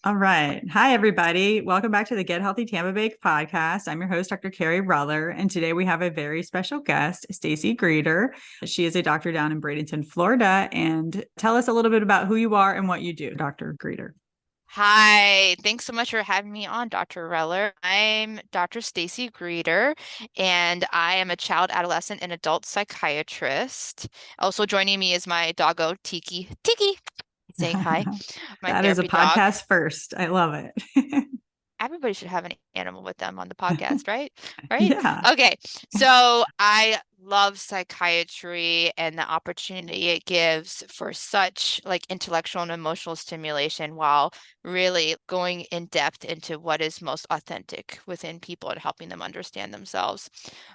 All right. Hi, everybody. Welcome back to the Get Healthy Tampa Bay podcast. I'm your host, Dr. Kerry Reller, and today we have a very special guest, Stacy Greeter. She is a doctor down in Bradenton, Florida. And tell us a little bit about who you are and what you do, Dr. Greeter. Hi, thanks so much for having me on, Dr. Reller. I'm Dr. Stacy Greeter, and I am a child, adolescent, and adult psychiatrist. Also joining me is my doggo, Tiki. Tiki, saying hi, my That is a therapy dog. podcast first. I love it. Everybody should have an animal with them on the podcast, right? Right? Yeah. Okay. So I love psychiatry and the opportunity it gives for such like intellectual and emotional stimulation while really going in depth into what is most authentic within people and helping them understand themselves.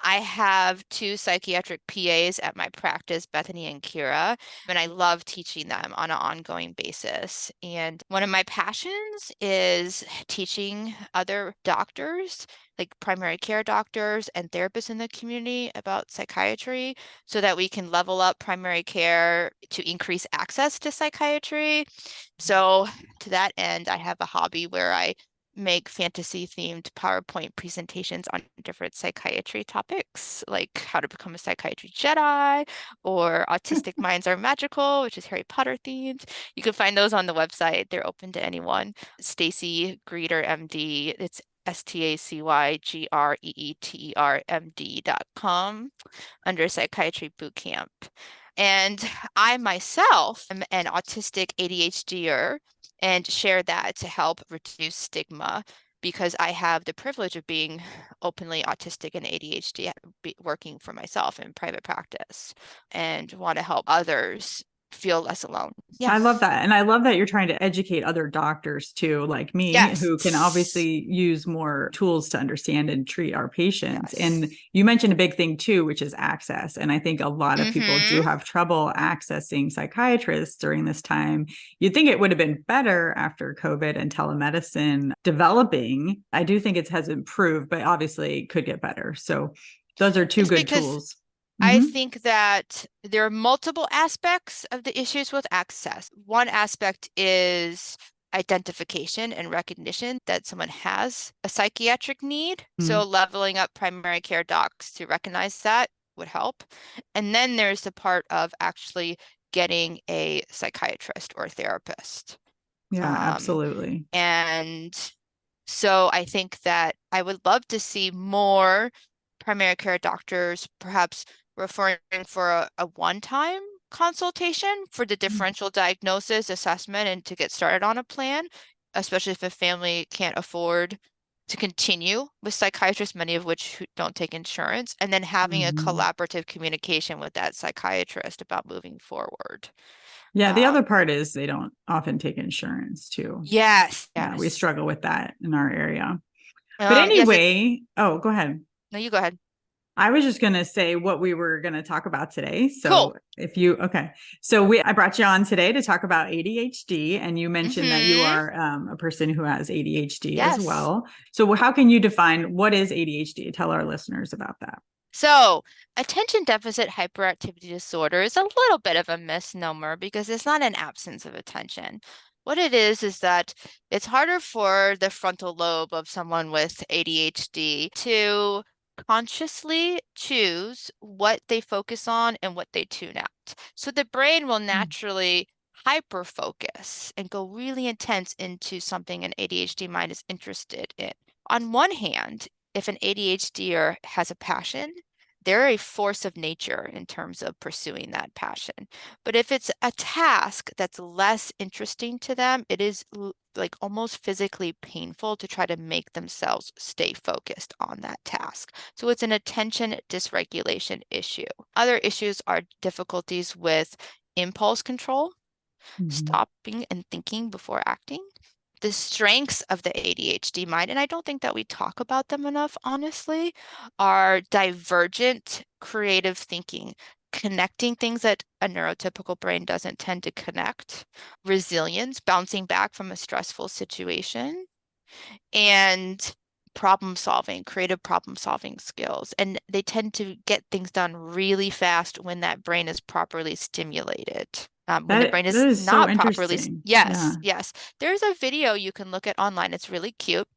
I have two psychiatric PAs at my practice, Bethany and Kira, and I love teaching them on an ongoing basis. And one of my passions is teaching other doctors, like primary care doctors and therapists in the community about psychiatry so that we can level up primary care to increase access to psychiatry. So to that end, I have a hobby where I make fantasy themed PowerPoint presentations on different psychiatry topics, like how to become a psychiatry Jedi or autistic minds are magical, which is Harry Potter themed. You can find those on the website. They're open to anyone. Stacy Greeter, MD. It's StacyGreeterMD.com under Psychiatry Bootcamp. And I myself am an autistic ADHDer and share that to help reduce stigma because I have the privilege of being openly autistic and ADHD working for myself in private practice and want to help others feel less alone. Yeah. I love that. And I love that you're trying to educate other doctors too, like me, who can Yes. obviously use more tools to understand and treat our patients. And Yes. you mentioned a big thing too, which is access. And I think a lot of people do Mm-hmm. have trouble accessing psychiatrists during this time. You'd think it would have been better after COVID and telemedicine developing. I do think it has improved, but obviously it could get better. So those are two It's good because tools. I Mm-hmm. think that there are multiple aspects of the issues with access. One aspect is identification and recognition that someone has a psychiatric need. So leveling up primary care docs to recognize that would help. And then there's the part of actually getting a psychiatrist or therapist. Yeah, Um, absolutely. and so I think that I would love to see more primary care doctors perhaps referring for a one-time consultation for the differential diagnosis assessment and to get started on a plan, especially if a family can't afford to continue with psychiatrists, many of which who don't take insurance, and then having a Mhm. collaborative communication with that psychiatrist about moving forward. Yeah, the Um, other part is they don't often take insurance too. yes, Yeah, we yes. struggle with that in our area. But Yes, anyway, oh, go ahead. no, you go ahead. I was just going to say what we were going to talk about today. Cool. So, okay. I brought you on today to talk about ADHD, and you mentioned that you Mm-hmm. are a person who has ADHD as Yes. well. So, how can you define what is ADHD? Tell our listeners about that. So, attention deficit hyperactivity disorder is a little bit of a misnomer because it's not an absence of attention. What it is that it's harder for the frontal lobe of someone with ADHD to consciously choose what they focus on and what they tune out. So the brain will naturally hyper focus and go really intense into something an ADHD mind is interested in. On one hand, if an ADHDer has a passion, they're a force of nature in terms of pursuing that passion. But if it's a task that's less interesting to them, it is like almost physically painful to try to make themselves stay focused on that task. So it's an attention dysregulation issue. Other issues are difficulties with impulse control, Mhm. stopping and thinking before acting. The strengths of the ADHD mind, and I don't think that we talk about them enough, honestly, are divergent creative thinking, connecting things that a neurotypical brain doesn't tend to connect, resilience, bouncing back from a stressful situation, and problem solving, creative problem solving skills. And they tend to get things done really fast when that brain is properly stimulated. when the That brain is that is so not properly. interesting. Yeah, Yes, yes. There's a video you can look at online. It's really cute.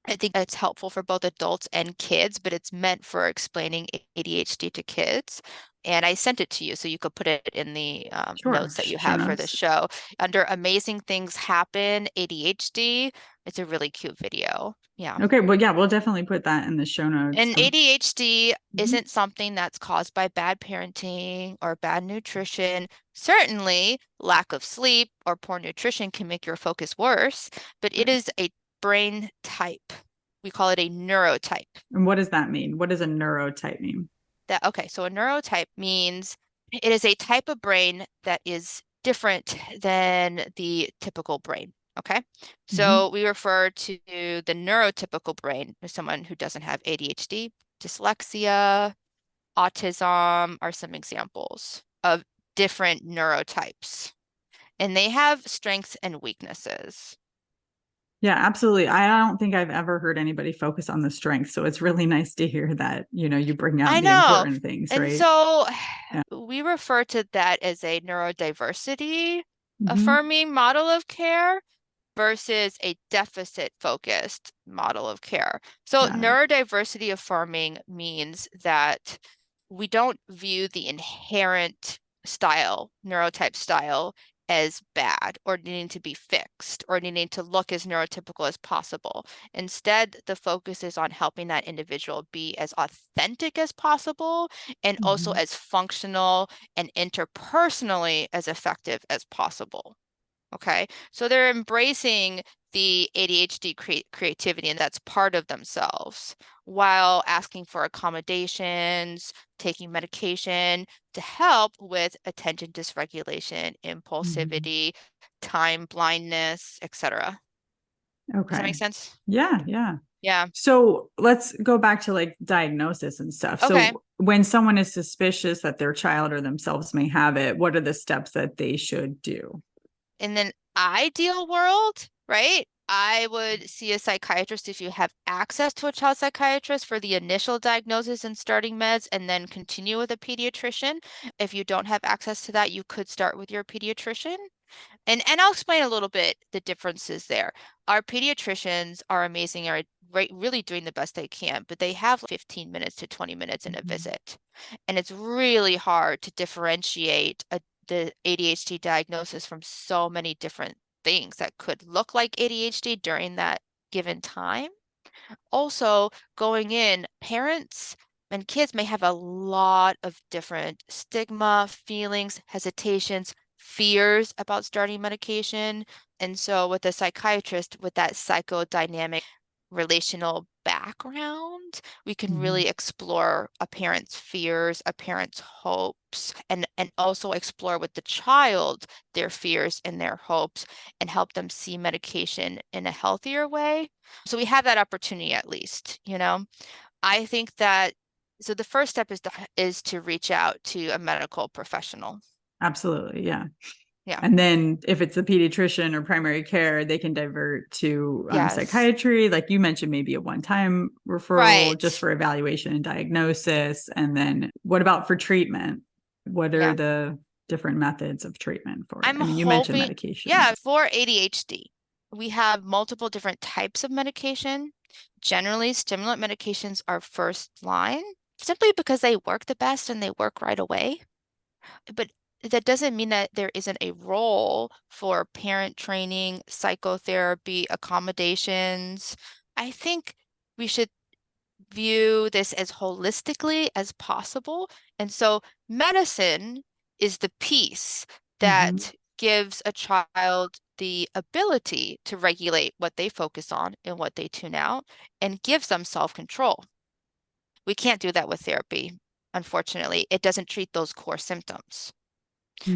I think it's helpful for both adults and kids, but it's meant for explaining ADHD to kids. And I sent it to you so you could put it in the sure. notes that you Show have for the notes. show. Under Amazing Things Happen ADHD, it's a really cute video. Yeah. Okay, well, yeah, we'll definitely put that in the show notes. And ADHD Mhm. isn't something that's caused by bad parenting or bad nutrition. Certainly, lack of sleep or poor nutrition can make your focus worse, but it Right. is a brain type. We call it a neurotype. And what does that mean? What does a neurotype mean? Okay, so a neurotype means it is a type of brain that is different than the typical brain. Okay, Hmm. so we refer to the neurotypical brain as someone who doesn't have ADHD, dyslexia, autism are some examples of different neurotypes, and they have strengths and weaknesses. Yeah, absolutely. I don't think I've ever heard anybody focus on the strength. So it's really nice to hear that, you bring out I the know. important things, And right? so Yeah. we refer to that as a neurodiversity Hmm. affirming model of care versus a deficit focused model of care. So Got it. neurodiversity affirming means that we don't view the inherent style, neurotype style, as bad or needing to be fixed or needing to look as neurotypical as possible. Instead, the focus is on helping that individual be as authentic as possible and also Hmm. as functional and interpersonally as effective as possible. Okay. So they're embracing the ADHD creativity, and that's part of themselves while asking for accommodations, taking medication to help with attention dysregulation, Hmm. impulsivity, time blindness, etc. Does that make Okay. sense? Yeah, yeah. Yeah. So let's go back to like diagnosis and stuff. Okay. So when someone is suspicious that their child or themselves may have it, what are the steps that they should do? In an ideal world, right? I would see a psychiatrist if you have access to a child psychiatrist for the initial diagnosis and starting meds, and then continue with a pediatrician. If you don't have access to that, you could start with your pediatrician. And I'll explain a little bit the differences there. Our pediatricians are amazing, are really doing the best they can, but they have 15 minutes to 20 minutes in a Mhm. visit. And it's really hard to differentiate the ADHD diagnosis from so many different things that could look like ADHD during that given time. Also, going in, parents and kids may have a lot of different stigma, feelings, hesitations, fears about starting medication. And so, with a psychiatrist with that psychodynamic relational background, we can Mhm. really explore a parent's fears, a parent's hopes, and also explore with the child their fears and their hopes and help them see medication in a healthier way. So we have that opportunity at least, you know. I think that so the first step is to reach out to a medical professional. Absolutely. Yeah. Yeah. And then if it's a pediatrician or primary care, they can divert to Yes. psychiatry. Like you mentioned, maybe a one-time referral just Right. for evaluation and diagnosis. And then what about for treatment? What are Yeah. the different methods of treatment for it? I'm I mean, you mentioned hoping, medication, yeah, but for ADHD, we have multiple different types of medication. Generally, stimulant medications are first line simply because they work the best and they work right away. But that doesn't mean that there isn't a role for parent training, psychotherapy, accommodations. I think we should view this as holistically as possible. And so medicine is the piece Mhm. that gives a child the ability to regulate what they focus on and what they tune out and gives them self-control. We can't do that with therapy. Unfortunately, it doesn't treat those core symptoms.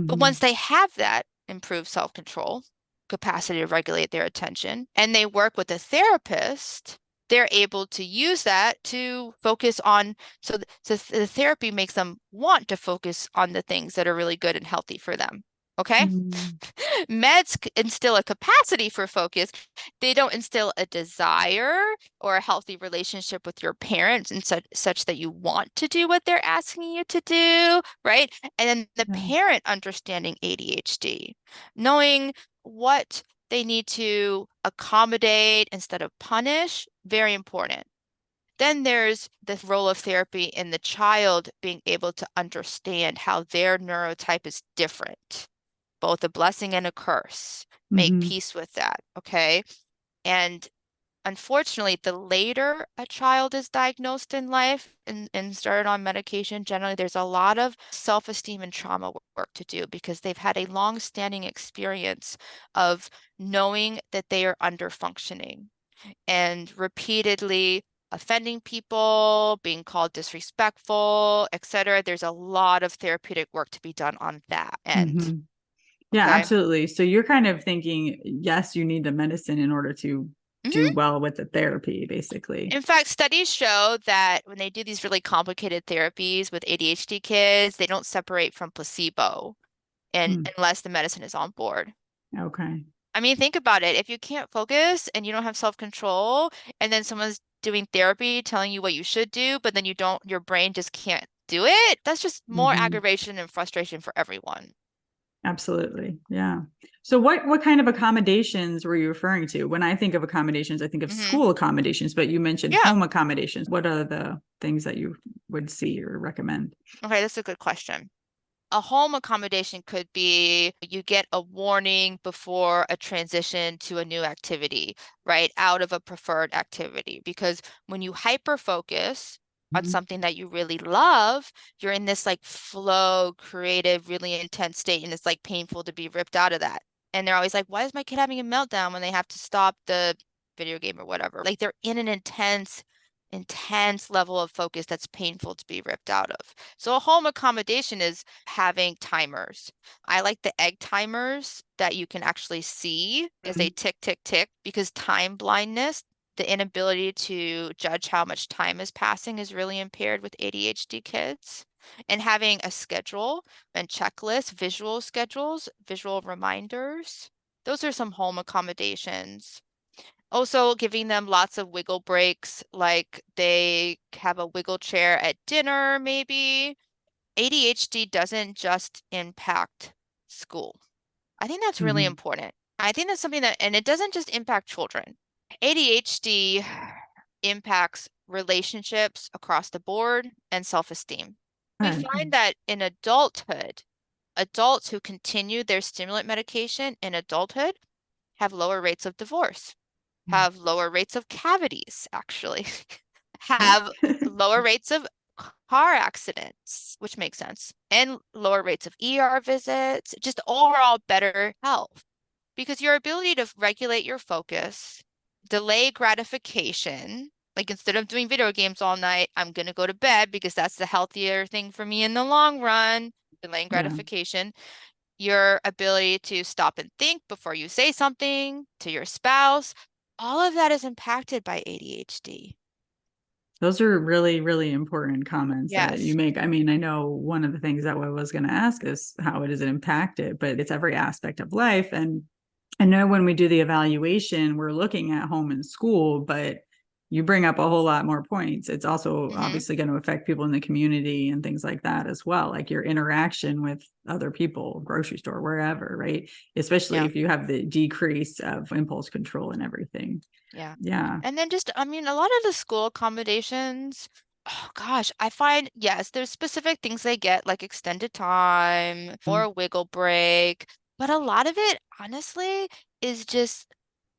But once Mhm. they have that improved self-control, capacity to regulate their attention, and they work with a therapist, they're able to use that to focus on, so the therapy makes them want to focus on the things that are really good and healthy for them. Okay. Mm-hmm. Meds instill a capacity for focus. They don't instill a desire or a healthy relationship with your parents and such that you want to do what they're asking you to do, right? And then the Yeah. parent understanding ADHD, knowing what they need to accommodate instead of punish, very important. Then there's the role of therapy in the child being able to understand how their neurotype is different, both a blessing and a curse. Make Mm-hmm. peace with that, okay? And unfortunately, the later a child is diagnosed in life and started on medication, generally there's a lot of self-esteem and trauma work to do because they've had a long-standing experience of knowing that they are under functioning and repeatedly offending people, being called disrespectful, etc. There's a lot of therapeutic work to be done on that end. Mm-hmm. Yeah, Okay. absolutely. So you're kind of thinking, yes, you need the medicine in order to do Mhm. well with the therapy, basically. In fact, studies show that when they do these really complicated therapies with ADHD kids, they don't separate from placebo and Hmm. unless the medicine is on board. Okay. I mean, think about it. If you can't focus and you don't have self-control, and then someone's doing therapy telling you what you should do, but then you don't, your brain just can't do it, that's just more Mm-hmm. aggravation and frustration for everyone. Absolutely. Yeah. So what kind of accommodations were you referring to? When I think of accommodations, I think of Hmm. school accommodations, but you mentioned Yeah. home accommodations. What are the things that you would see or recommend? Okay, that's a good question. A home accommodation could be you get a warning before a transition to a new activity, right? Out of a preferred activity. Because when you hyper focus on Mhm. something that you really love, you're in this like flow, creative, really intense state, and it's like painful to be ripped out of that. And they're always like, why is my kid having a meltdown when they have to stop the video game or whatever? Like they're in an intense level of focus that's painful to be ripped out of. So a home accommodation is having timers. I like the egg timers that you can actually see as they Mhm. tick, tick, tick, because time blindness, the inability to judge how much time is passing is really impaired with ADHD kids. And having a schedule and checklist, visual schedules, visual reminders. Those are some home accommodations. Also, giving them lots of wiggle breaks, like they have a wiggle chair at dinner, maybe. ADHD doesn't just impact school. I think that's really Mhm. important. I think that's something that, and it doesn't just impact children. ADHD impacts relationships across the board and self-esteem. We Good. find that in adulthood, adults who continue their stimulant medication in adulthood have lower rates of divorce, have lower rates of cavities, actually, Yep. have lower rates of car accidents, which makes sense, and lower rates of ER visits, just overall better health. Because your ability to regulate your focus, delay gratification, like instead of doing video games all night, I'm going to go to bed because that's the healthier thing for me in the long run, delaying Yeah. gratification, your ability to stop and think before you say something to your spouse, all of that is impacted by ADHD. Those are really, really important comments that you Yes. make. I mean, I know one of the things that I was going to ask is how it is it impacted, but it's every aspect of life. And I know when we do the evaluation, we're looking at home and school, but you bring up a whole lot more points. It's also Hmm. obviously going to affect people in the community and things like that as well, like your interaction with other people, grocery store, wherever, right? Especially Yeah. if you have the decrease of impulse control and everything. Yeah. Yeah. And then just, I mean, a lot of the school accommodations, oh gosh, I find, yes, there's specific things they get, like extended time or a wiggle break, but a lot of it, honestly, is just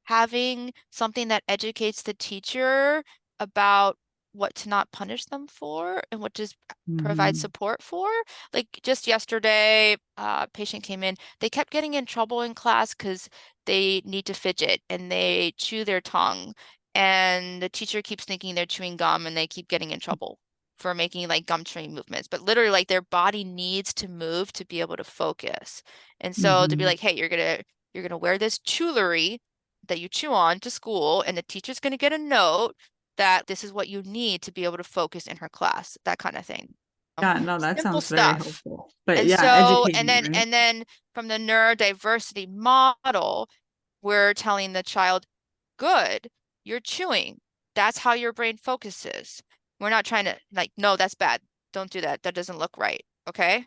having something that educates the teacher about what to not punish them for and what to provide Mm-hmm. support for. Like just yesterday, a patient came in, they kept getting in trouble in class because they need to fidget and they chew their tongue. And the teacher keeps thinking they're chewing gum and they keep getting in trouble for making like gum chewing movements. But literally, like their body needs to move to be able to focus. And so to be Mm-hmm. like, hey, you're gonna wear this jewelry that you chew on to school, and the teacher's going to get a note that this is what you need to be able to focus in her class, that kind of thing. Yeah, no, that Simple sounds very stuff. helpful. But And yeah, so, educating, right? and then from the neurodiversity model, we're telling the child, good, you're chewing. That's how your brain focuses. We're not trying to like, no, that's bad. Don't do that. That doesn't look right. Okay?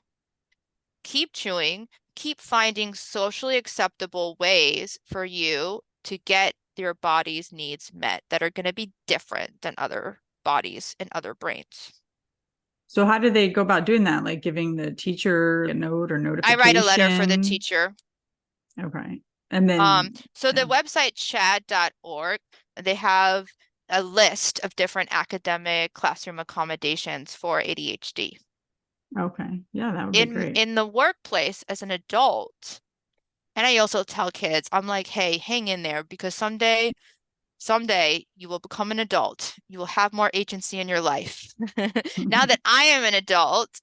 Keep chewing, keep finding socially acceptable ways for you to get your body's needs met that are going to be different than other bodies and other brains. So how do they go about doing that? Like giving the teacher a note or I write a letter for the notification? teacher. Okay. And then, So the yeah. website chad.org, they have a list of different academic classroom accommodations for ADHD. Okay. Yeah, that would be In great. in the workplace as an adult, and I also tell kids, I'm like, hey, hang in there because someday you will become an adult. You will have more agency in your life. Now that I am an adult,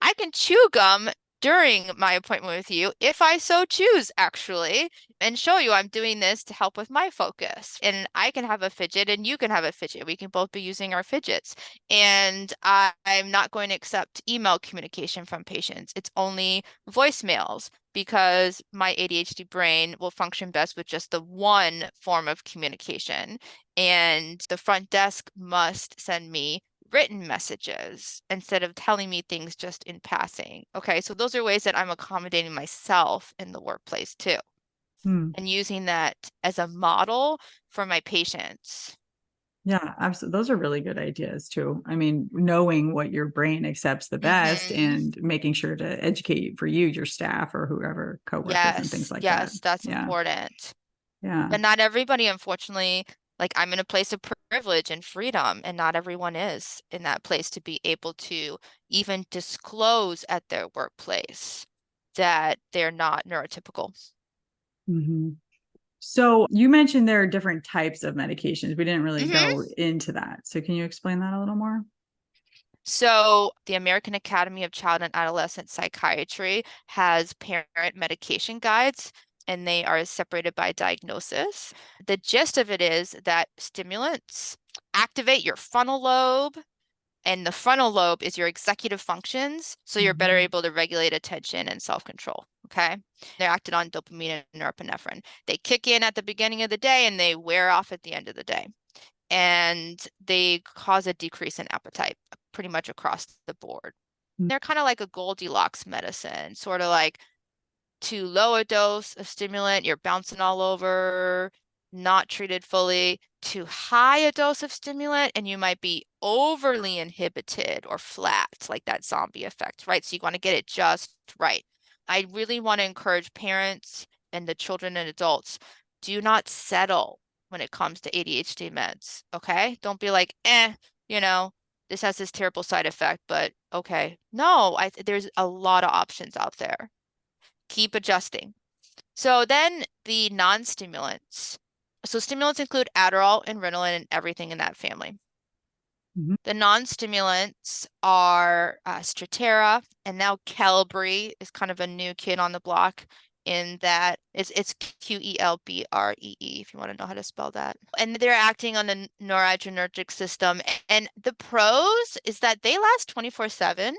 I can chew gum during my appointment with you if I so choose, actually, and show you I'm doing this to help with my focus. And I can have a fidget and you can have a fidget. We can both be using our fidgets. And I'm not going to accept email communication from patients. It's only voicemails because my ADHD brain will function best with just the one form of communication. And the front desk must send me written messages instead of telling me things just in passing. Okay, so those are ways that I'm accommodating myself in the workplace too, Hmm. and using that as a model for my patients. Yeah, absolutely. Those are really good ideas too. I mean, knowing what your brain accepts the best Mm-hmm. and making sure to educate for you, your staff or whoever, coworkers and things Yes, like that. yes, that's Yeah. important. Yeah. But not everybody, unfortunately, like I'm in a place of privilege and freedom, and not everyone is in that place to be able to even disclose at their workplace that they're not neurotypical. Hmm. So you mentioned there are different types of medications. We didn't really Hmm. go into that. So can you explain that a little more? So the American Academy of Child and Adolescent Psychiatry has parent medication guides, and they are separated by diagnosis. The gist of it is that stimulants activate your frontal lobe, and the frontal lobe is your executive functions, so you're better Mhm. able to regulate attention and self-control. Okay. They're acted on dopamine and norepinephrine. They kick in at the beginning of the day and they wear off at the end of the day. And they cause a decrease in appetite pretty much across the board. They're kind of like a Goldilocks medicine, sort of like too low a dose of stimulant, you're bouncing all over, not treated fully. Too high a dose of stimulant, and you might be overly inhibited or flat, like that zombie effect, right? So you want to get it just right. I really want to encourage parents and the children and adults, do not settle when it comes to ADHD meds, okay? Don't be like, you know, this has this terrible side effect, but okay. No, there's a lot of options out there. Keep adjusting. So then the non-stimulants. So stimulants include Adderall and Ritalin and everything in that family. Mhm. The non-stimulants are Strattera, and now Qelbree is kind of a new kid on the block in that it's Qelbree if you want to know how to spell that. And they're acting on the noradrenergic system. And the pros is that they last 24/7.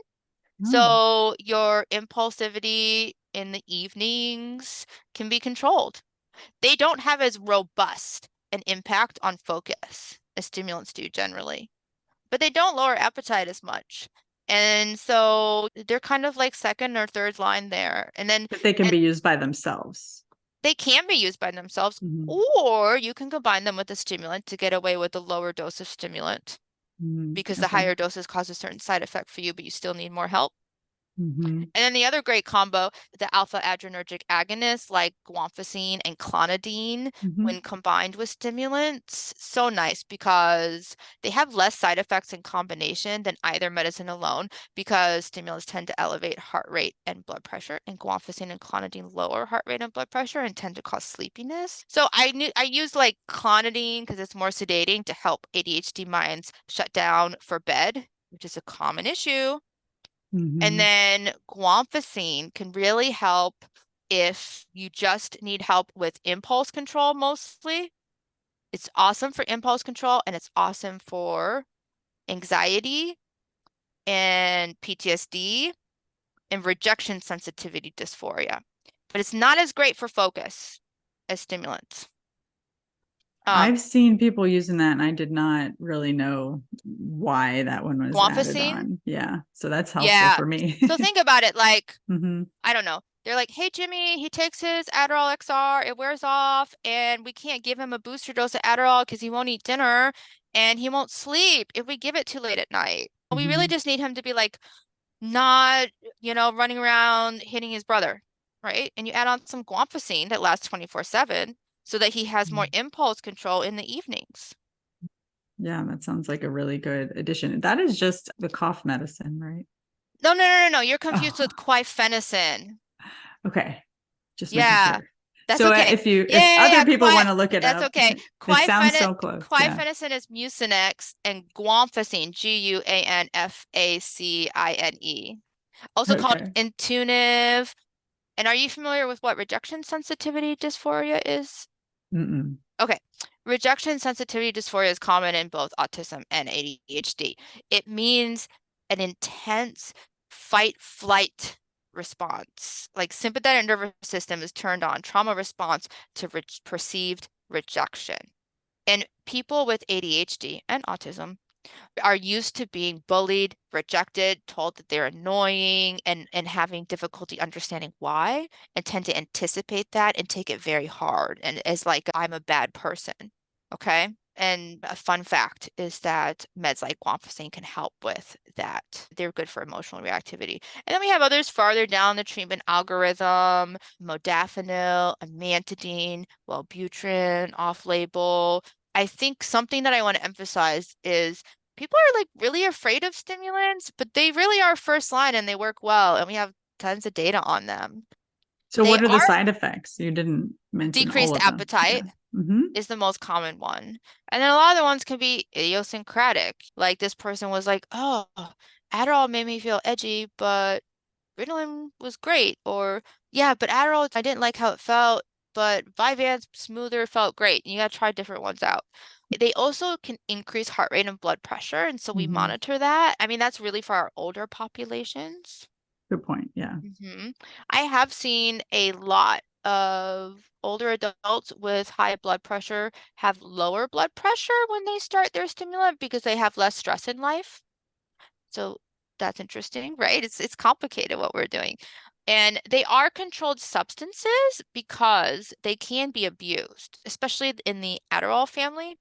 Oh. So your impulsivity in the evenings can be controlled. They don't have as robust an impact on focus as stimulants do generally, but they don't lower appetite as much. And so they're kind of like second or third line there. And then But they can and be used by themselves. they can be used by themselves, Mhm. or you can combine them with a stimulant to get away with a lower dose of stimulant Mhm. because the Okay. higher doses cause a certain side effect for you, but you still need more help. Mhm. And then the other great combo, the alpha adrenergic agonists like guanfacine and clonidine, Mhm. when combined with stimulants, so nice because they have less side effects in combination than either medicine alone because stimulants tend to elevate heart rate and blood pressure, and guanfacine and clonidine lower heart rate and blood pressure and tend to cause sleepiness. So I use like clonidine because it's more sedating to help ADHD minds shut down for bed, which is a common issue. And Mhm. then guanfacine can really help if you just need help with impulse control mostly. It's awesome for impulse control and it's awesome for anxiety. and PTSD and rejection sensitivity dysphoria. But it's not as great for focus as stimulants. I've seen people using that and I did not really know why that one was added Guanfacine. on. Yeah. So that's helpful Yeah. for me. So think about it like, Mm-hmm. I don't know. They're like, hey, Jimmy, he takes his Adderall XR, it wears off, and we can't give him a booster dose of Adderall because he won't eat dinner and he won't sleep if we give it too late at night. We really Mm-hmm. just need him to be like, not, running around hitting his brother, right? And you add on some guanfacine that lasts 24/7 so that he has more impulse control in the evenings. Yeah, that sounds like a really good addition. That is just the cough medicine, right? No, no, no, no, no. You're confused Oh, with quifenicin. okay. Just making Yeah, sure. that's So okay. Yeah, if yeah, other yeah. people want to look it That's up, okay. it sounds so close. Yeah. Quifenicin is Mucinex and guanfacine, Guanfacine, also called Okay. Intuniv. And are you familiar with what rejection sensitivity dysphoria is? Mm-mm. Okay. Rejection sensitivity dysphoria is common in both autism and ADHD. It means an intense fight flight response. Like sympathetic nervous system is turned on, trauma response to perceived rejection. And people with ADHD and autism are used to being bullied, rejected, told that they're annoying, and having difficulty understanding why, and tend to anticipate that and take it very hard and as like I'm a bad person. Okay. And a fun fact is that meds like guanfacine can help with that. They're good for emotional reactivity. And then we have others farther down the treatment algorithm, modafinil, amantadine, Wellbutrin, off-label. I think something that I want to emphasize is people are like really afraid of stimulants, but they really are first line and they work well, and we have tons of data on them. So They what are the are side effects? You didn't mention all decreased of them. appetite Yeah. Mm-hmm. is the most common one. And then a lot of the ones can be idiosyncratic. Like this person was like, oh, Adderall made me feel edgy, but Ritalin was great. Or, yeah, but Adderall, I didn't like how it felt, but Vyvanse smoother felt great. You gotta try different ones out. They also can increase heart rate and blood pressure, and so we Mm-hmm. monitor that. I mean, that's really for our older populations. Good point. Yeah. I have seen a lot of older adults with high blood pressure have lower blood pressure when they start their stimulant because they have less stress in life. So that's interesting, right? It's complicated what we're doing. And they are controlled substances because they can be abused, especially in the Adderall family.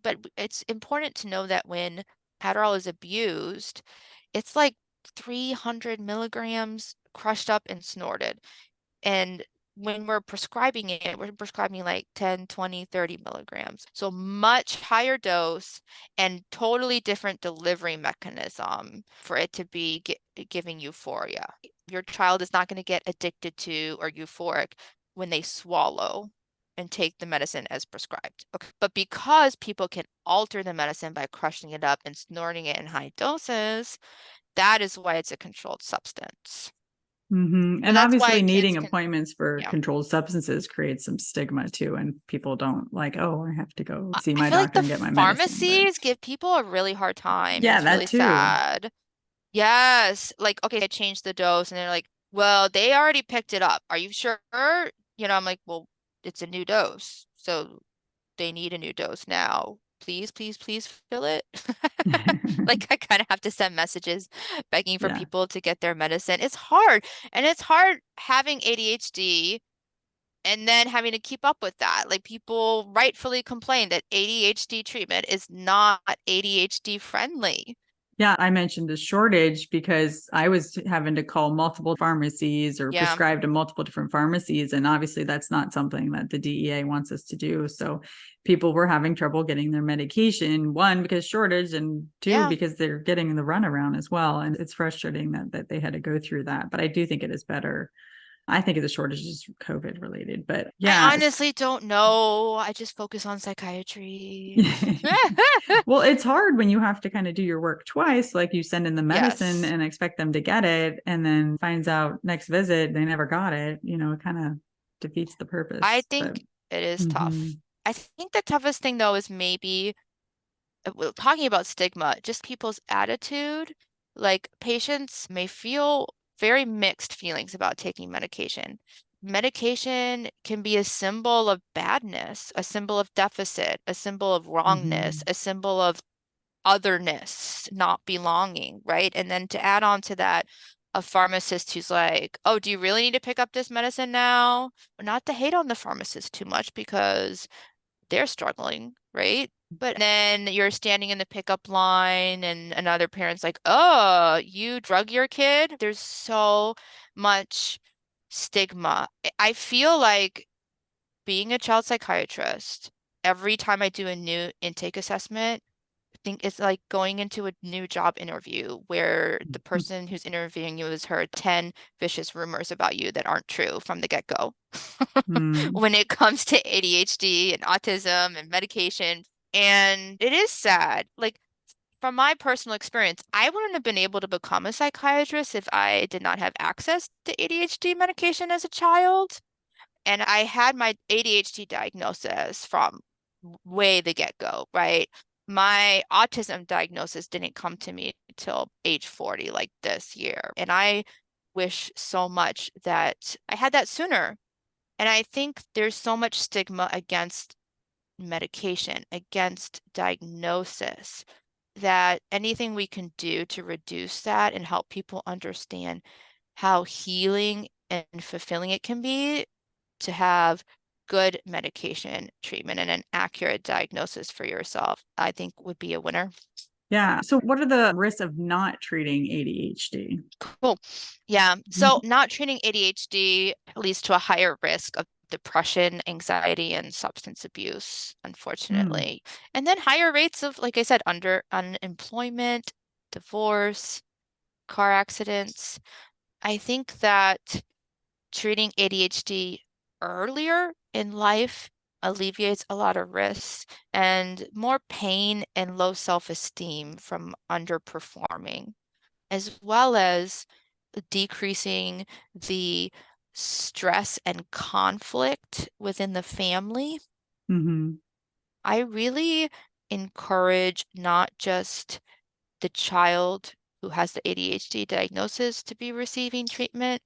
But it's important to know that when Adderall is abused, it's like 300 milligrams crushed up and snorted. And when we're prescribing it, we're prescribing like 10, 20, 30 milligrams. So much higher dose and totally different delivery mechanism for it to be giving euphoria. Your child is not going to get addicted to or euphoric when they swallow and take the medicine as prescribed. Okay. But because people can alter the medicine by crushing it up and snorting it in high doses, that is why it's a controlled substance. Mm-hmm. So And that's why obviously kids needing can, appointments for yeah. controlled substances creates some stigma too. And people don't like, oh, I have to go see I my feel like doctor the and get my medicine. But pharmacies give people a really hard time, and yeah, it's that really too. sad. Yes, like, okay, I changed the dose, and they're like, well, they already picked it up. Are you sure? I'm like, well, it's a new dose, so they need a new dose now. Please, please, please fill it. Like, I kind of have to send messages begging for Yeah. people to get their medicine. It's hard, and it's hard having ADHD and then having to keep up with that. Like people rightfully complain that ADHD treatment is not ADHD friendly. Yeah, I mentioned the shortage because I was having to call multiple pharmacies or Yeah, prescribe to multiple different pharmacies. And obviously, that's not something that the DEA wants us to do. So people were having trouble getting their medication, one, because shortage, and two, yeah. because they're getting the runaround as well. And it's frustrating that they had to go through that. But I do think it is better. I think the shortage is COVID related. But I yeah, honestly don't know. I just focus on psychiatry. well, it's hard when you have to kind of do your work twice, like you send in the medicine Yes. and expect them to get it, and then finds out next visit they never got it. It kind of defeats the I purpose. But think it is mm-hmm. tough. I think the toughest thing though is maybe talking about stigma, just people's attitude. Like patients may feel very mixed feelings about taking medication. Medication can be a symbol of badness, a symbol of deficit, a symbol of wrongness, Hmm. a symbol of otherness, not belonging, right? And then to add on to that, a pharmacist who's like, oh, do you really need to pick up this medicine now? Not to hate on the pharmacist too much because they're struggling, right? But then you're standing in the pickup line and another parent's like, oh, you drug your kid? There's so much stigma. I feel like being a child psychiatrist, every time I do a new intake assessment, I think it's like going into a new job interview where the person who's interviewing you has heard 10 vicious rumors about you that aren't true from the get-go. Mm. When it comes to ADHD and autism and medication. And it is sad. Like, from my personal experience, I wouldn't have been able to become a psychiatrist if I did not have access to ADHD medication as a child. And I had my ADHD diagnosis from way the get-go, right? My autism diagnosis didn't come to me until age 40, like this year. And I wish so much that I had that sooner. And I think there's so much stigma against medication, against diagnosis, that anything we can do to reduce that and help people understand how healing and fulfilling it can be to have good medication treatment and an accurate diagnosis for yourself, I think would be a winner. Yeah. So, what are the risks of not treating ADHD? Cool. Yeah. So not treating ADHD leads to a higher risk of depression, anxiety, and substance abuse, Mm. unfortunately. And then higher rates of, like I said, under unemployment, divorce, car accidents. I think that treating ADHD earlier in life alleviates a lot of risks and more pain and low self-esteem from underperforming, as well as decreasing the stress and conflict within the family. Hmm. I really encourage not just the child who has the ADHD diagnosis to be receiving treatment,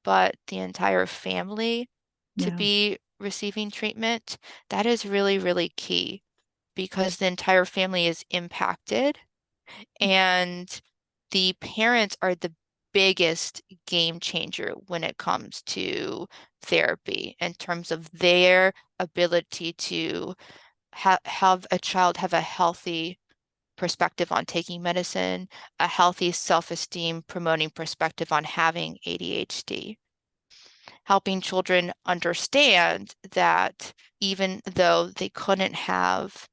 but the entire family to Yeah. be receiving treatment. That is really, really key because the entire family is impacted and the parents are the biggest game changer when it comes to therapy in terms of their ability to have a child have a healthy perspective on taking medicine, a healthy self-esteem promoting perspective on having ADHD, helping children understand that even though they couldn't have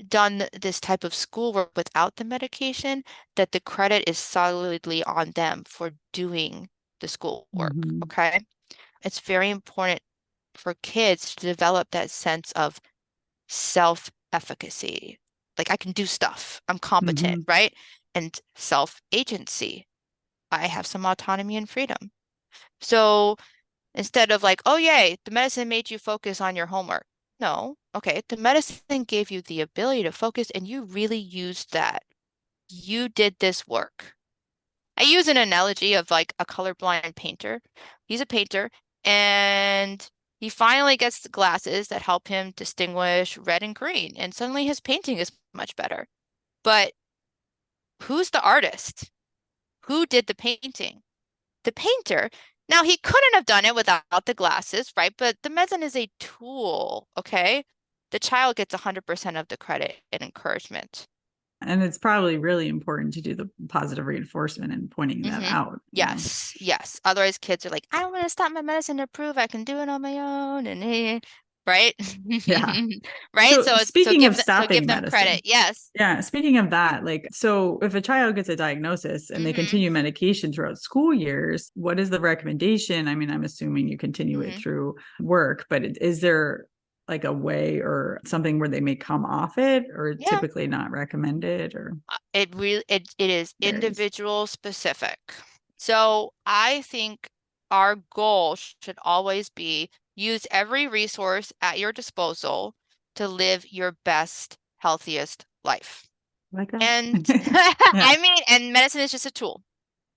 done this type of schoolwork without the medication, that the credit is solidly on them for doing the schoolwork. Hmm. Okay. It's very important for kids to develop that sense of self-efficacy. Like I can do stuff, I'm competent, Hmm. right? And self-agency. I have some autonomy and freedom. So instead of like, oh, yay, the medicine made you focus on your homework. No, okay, the medicine gave you the ability to focus and you really used that. You did this work. I use an analogy of like a colorblind painter. He's a painter and he finally gets the glasses that help him distinguish red and green, and suddenly his painting is much better. But who's the artist? Who did the painting? The painter. Now, he couldn't have done it without the glasses, right? But the medicine is a tool, okay? The child gets 100% of the credit and encouragement. And it's probably really important to do the positive reinforcement and pointing that Hmm. out. Yes, yes. Otherwise, kids are like, I don't want to stop my medicine to prove I can do it on my own, and right, Yeah. right. So, So speaking of so give stopping them credit. medicine, Yes. yeah, speaking of that, like, so if a child gets a diagnosis and they Hmm. continue medication throughout school years, what is the recommendation? I mean, I'm assuming you continue it Hmm. through work, but is there like a way or something where they may come off it, or Yeah. typically not recommended, or It is varies? individual specific. So I think our goal should always be use every resource at your disposal to live your best, healthiest life. Like that. And Yeah. I mean, and medicine is just a tool.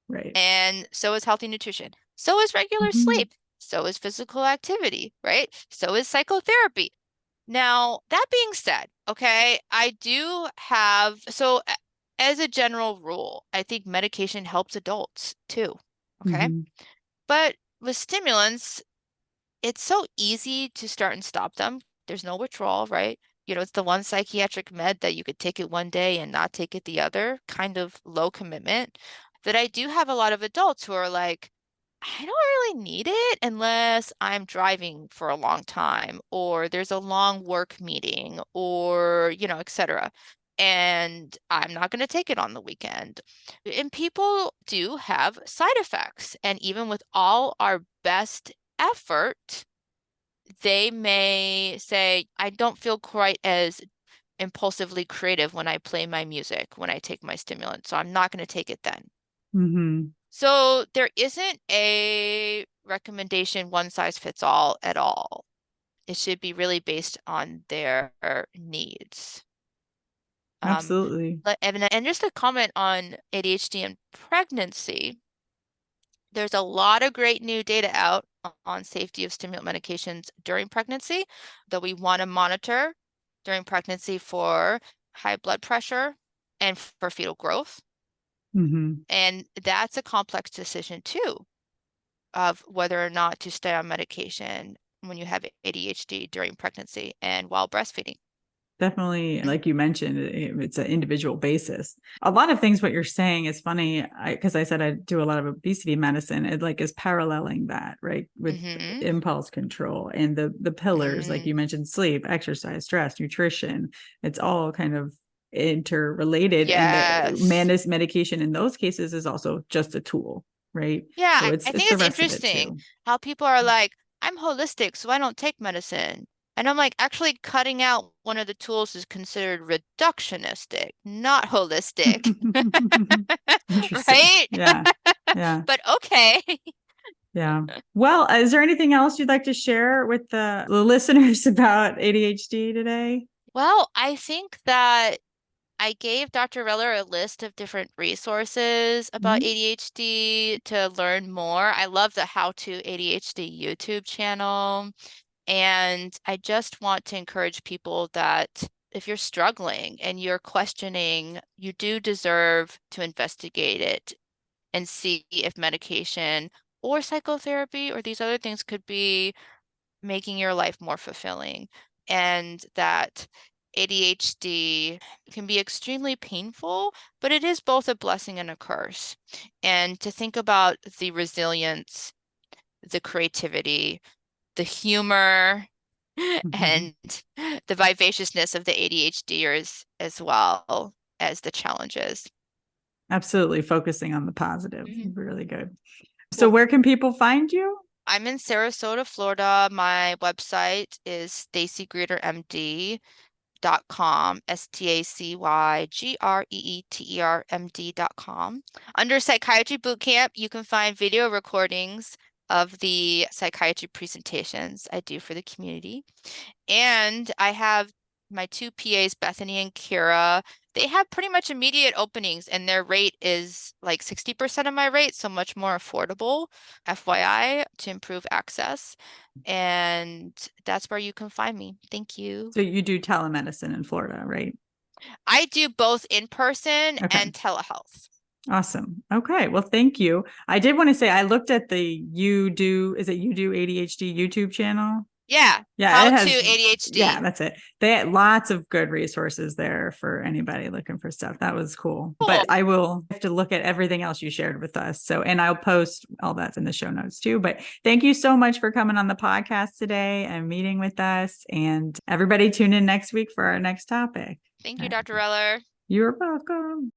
Right. And so is healthy nutrition. So is regular Mhm. sleep. So is physical activity, right? So is psychotherapy. Now, that being said, okay, I do have, as a general rule, I think medication helps adults too, okay? Mhm. But with stimulants, it's so easy to start and stop them. There's no withdrawal, right? It's the one psychiatric med that you could take it one day and not take it the other, kind of low commitment. That I do have a lot of adults who are like, I don't really need it unless I'm driving for a long time or there's a long work meeting or, etc. And I'm not going to take it on the weekend. And people do have side effects. And even with all our best effort, they may say, I don't feel quite as impulsively creative when I play my music, when I take my stimulant, so I'm not going to take it then. Mhm. So there isn't a recommendation one size fits all at all. It should be really based on their needs. Absolutely. And just a comment on ADHD and pregnancy. There's a lot of great new data out on safety of stimulant medications during pregnancy that we want to monitor during pregnancy for high blood pressure and for fetal growth. Mhm. And that's a complex decision too, of whether or not to stay on medication when you have ADHD during pregnancy and while breastfeeding. Definitely, like you mentioned, it's an individual basis. A lot of things what you're saying is funny because I said I do a lot of obesity medicine. It like is paralleling that, right, with Mm-hmm. impulse control and the pillars, like Mm. you mentioned, sleep, exercise, stress, nutrition. It's all kind of interrelated, and the Yes. medication in those cases is also just a tool, right? Yeah, So I it's think the it's rest of it interesting too. how people are like, I'm holistic, so I don't take medicine. And I'm like, actually, cutting out one of the tools is considered reductionistic, not holistic. Interesting. Right? Yeah. Yeah. But okay. Yeah. Well, is there anything else you'd like to share with the listeners about ADHD today? Well, I think that I gave Dr. Reller a list of different resources about Mhm. ADHD to learn more. I love the How to ADHD YouTube channel. And I just want to encourage people that if you're struggling and you're questioning, you do deserve to investigate it and see if medication or psychotherapy or these other things could be making your life more fulfilling. And that ADHD can be extremely painful, but it is both a blessing and a curse. And to think about the resilience, the creativity, the humor, Mhm. and the vivaciousness of the ADHDers as well as the challenges. Absolutely. Focusing on the positive. Mhm. Really good. So, Cool. where can people find you? I'm in Sarasota, Florida. My website is stacygreetermd.com, STACYGREETERMD.com. Under Psychiatry Bootcamp, you can find video recordings of the psychiatry presentations I do for the community. And I have my two PAs, Bethany and Kira. They have pretty much immediate openings, and their rate is like 60% of my rate, so much more affordable, FYI, to improve access. And that's where you can find me. Thank you. So, you do telemedicine in Florida, right? I do both in person Okay. and telehealth. Awesome. Okay. Well, thank you. I did want to say I looked at the is it You Do ADHD YouTube channel? Yeah, Yeah, how it to has, yeah, ADHD. that's it. They had lots of good resources there for anybody looking for stuff. That was cool. But Cool. I will have to look at everything else you shared with us. So, and I'll post all that in the show notes too. But thank you so much for coming on the podcast today and meeting with us. And everybody tune in next week for our next topic. Thank All you, right. Dr. Reller. You're welcome.